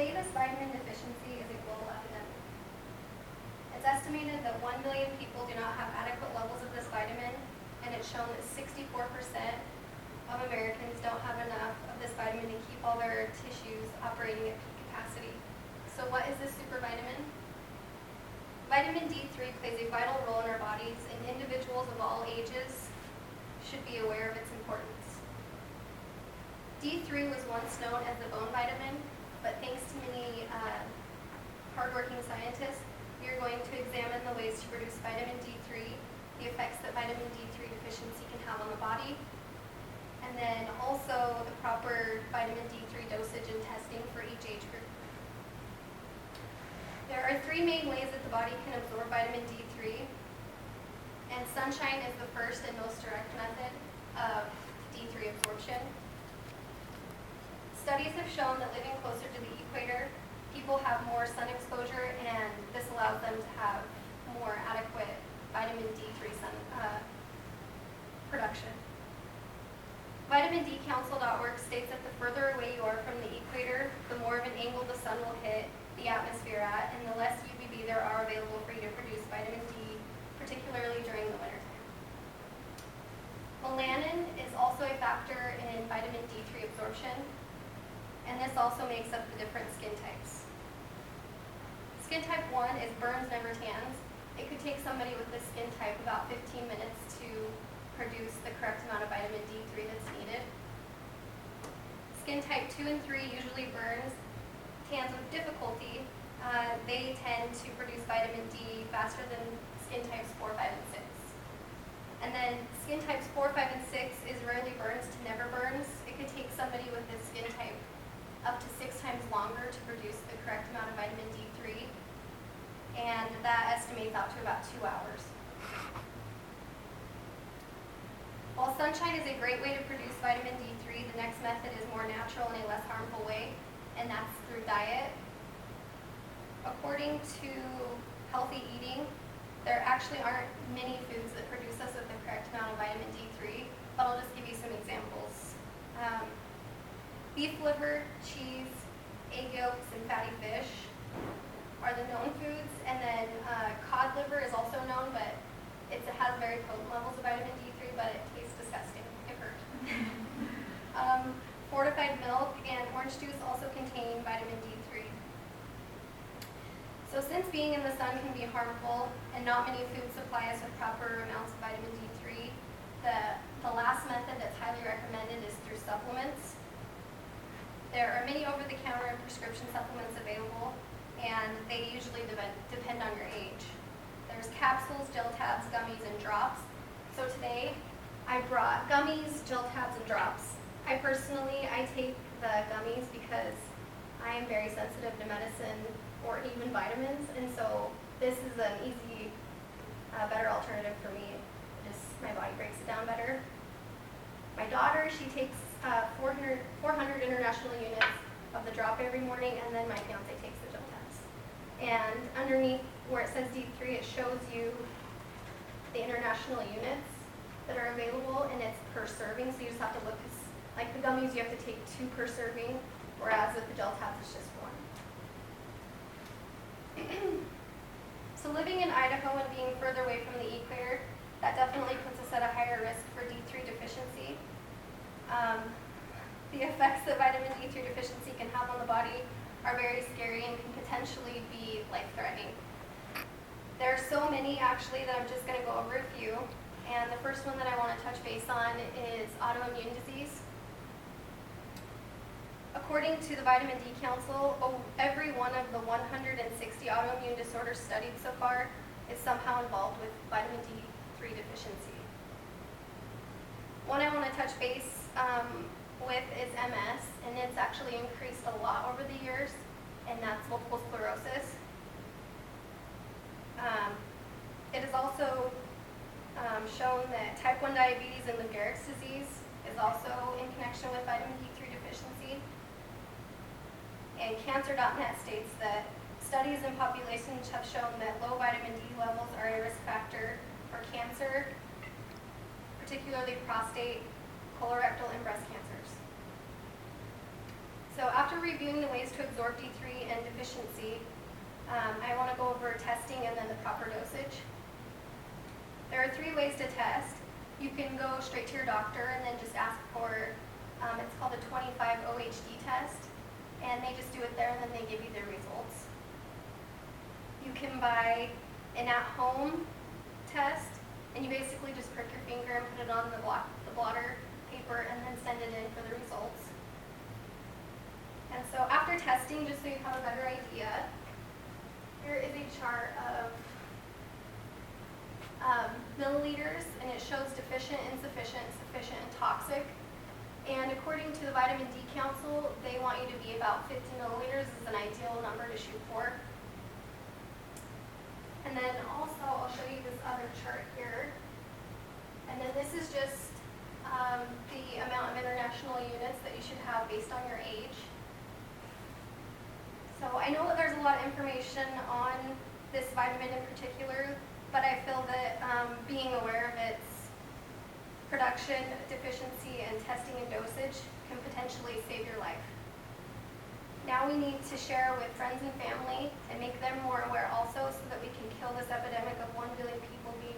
Today, this vitamin deficiency is a global epidemic. It's estimated that 1 billion people do not have adequate levels of this vitamin, and it's shown that 64% of Americans don't have enough of this vitamin to keep all their tissues operating at peak capacity. So what is this super vitamin? Vitamin D3 plays a vital role in our bodies, and individuals of all ages should be aware of its importance. D3 was once known as the bone vitamin, but thanks to many hardworking scientists, we are going to examine the ways to produce vitamin D3, the effects that vitamin D3 deficiency can have on the body, and then also the proper vitamin D3 dosage and testing for each age group. There are three main ways that the body can absorb vitamin D3, and sunshine is the first and most direct method of D3 absorption. Studies have shown that living closer to the equator, people have more sun exposure, and this allows them to have more adequate vitamin D3 sun production. VitaminDcouncil.org states that the further away you are from the equator, the more of an angle the sun will hit the atmosphere at, and the less UVB there are available for you to produce vitamin D, particularly during the wintertime. Melanin is also a factor in vitamin D3 absorption, and this also makes up the different skin types. Skin type 1 is burns, never tans. It could take somebody with this skin type about 15 minutes to produce the correct amount of vitamin D3 that's needed. Skin type 2 and 3 usually burns. Tans with difficulty, they tend to produce vitamin D faster than skin types 4, 5, and 6. And then skin types 4, 5, and 6 is rarely burns to never burns. It could take somebody with this skin type up to 6 times longer to produce the correct amount of vitamin D3, and that estimates out to about 2 hours. While sunshine is a great way to produce vitamin D3, the next method is more natural and a less harmful way, and that's through diet. According to healthy eating, there actually aren't many foods that produce us with the correct amount of vitamin D3, but I'll just give you some examples. Beef liver, cheese, egg yolks, and fatty fish are the known foods, and then cod liver is also known, but it has very potent levels of vitamin D3, but it tastes disgusting. I've heard. Fortified milk and orange juice also contain vitamin D3. So since being in the sun can be harmful and not many foods supply us with proper amounts of vitamin D3, the last method that's highly recommended is through supplements. There are many over-the-counter and prescription supplements available, and they usually depend on your age. There's capsules, gel tabs, gummies, and drops. So today, I brought gummies, gel tabs, and drops. I take the gummies because I am very sensitive to medicine or even vitamins, and so this is an easy, better alternative for me. My body breaks it down better. My daughter, she takes 400 international units of the drop every morning, and then my fiance takes the gel tabs. And underneath where it says D3, it shows you the international units that are available, and it's per serving, so you just have to look. Like the gummies, you have to take 2 per serving, whereas with the gel tabs, it's just 1. So living in Idaho and being further away from the equator, that definitely puts us at a higher risk for D3 deficiency. The effects that vitamin D3 deficiency can have on the body are very scary and can potentially be life-threatening. There are so many, actually, that I'm just going to go over a few. And the first one that I want to touch base on is autoimmune disease. According to the Vitamin D Council, every one of the 160 autoimmune disorders studied so far is somehow involved with vitamin D3 deficiency. One I want to touch base with is MS, and it's actually increased a lot over the years, and that's multiple sclerosis. It is also shown that type 1 diabetes and Lou Gehrig's disease is also in connection with vitamin D3 deficiency. And Cancer.net states that studies in populations have shown that low vitamin D levels are a risk factor for cancer, particularly prostate, colorectal, and breast cancers. So after reviewing the ways to absorb D3 and deficiency, I want to go over testing and then the proper dosage. There are 3 ways to test. You can go straight to your doctor and then just ask for, it's called a 25 OHD test, and they just do it there and then they give you the results. You can buy an at-home test, and you basically just prick your finger and put it on the blotter paper and then send it in for the results. And so after testing, just so you have a better idea, here is a chart of milliliters, and it shows deficient, insufficient, sufficient, and toxic. And according to the Vitamin D Council, they want you to be about 50 milliliters is an ideal number to shoot for. And then also, I'll show you this other chart here. And then this is just the amount of international units that you should have based on your age. So I know that there's a lot of information on this vitamin in particular, but I feel that being aware of its production, deficiency, and testing and dosage can potentially save your life. Now we need to share with friends and family and make them more aware also, so that we can kill this epidemic of 1 billion people being